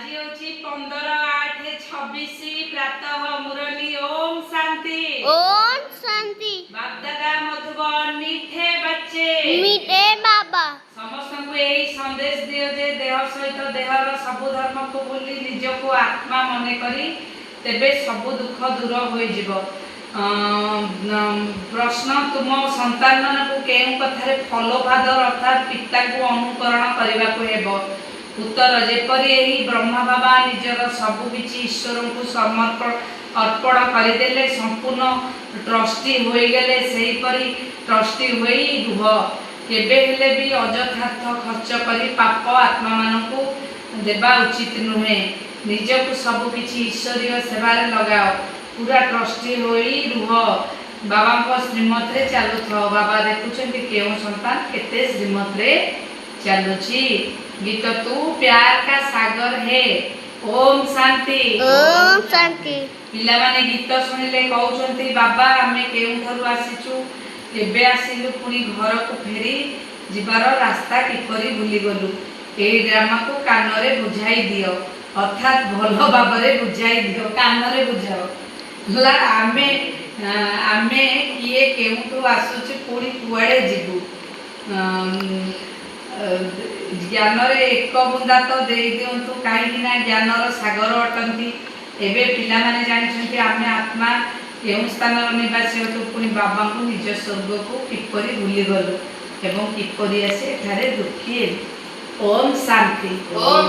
आज होची 15/8/26 प्रातः मुरली ओम शांति। ओम शांति। बाप दादा मधुबन मीठे बच्चे मीठे बाबा समस्त को यही संदेश दियो जे देह सहित देहर सब धर्म को भूली निज को आत्मा मने करी तेबे सब दुख दूर हो जिवो। प्रश्न तुम संतान को केउ कथारे फॉलो फादर अर्थात पिता को अनुकरण करने को हेबो। उत्तर जेपरी यही ब्रह्मा बाबा निजर सबु किछि ईश्वर को समर्पण अर्पण करदेले संपूर्ण ट्रस्टी हो गले सेही परी ट्रस्टी होई रुह। केबे हेले भी अजथार्थ खर्च करी पाप आत्मा मानकु देबा उचित नुहे। निजकु सबु किछि ईश्वरीय सेवारे लगाओ। पूरा ट्रस्टी होई रुह। बाबा को श्रीमत रे चालु थाओ। बाबा देखुछन्ति केउ संतान केते श्रीमत रे चालुछि। गीत तू प्यार का सागर है। ओम शांति। ओम शांति। पिला माने गीत सुनिले कहउछन्ति बाबा आमे केउ ठरु आसीछु केबे आसिलु पुनी घर को फेरी जिबार रास्ता किपरि भूली गलु। एई ड्रामा को कान रे बुझाई दियो अर्थात भलो बाबरे बुझाई दियो कान रे बुझाओ। ला आमे किए केउठु आसुछि पुनी कुआडे जिबु। ज्ञान रे एक बुंदा तो दे दियंतु काहेकि ना ज्ञानर सागर अटंती। एबे पिला माने जानिछन्ति आमे आत्मा केउ स्थान निवासी हेतु पुनी बाबा को निज स्वर्ग को किपरि भूली गलु एवं किपरि आसे एठारे दुखी। ओम शांति। ओम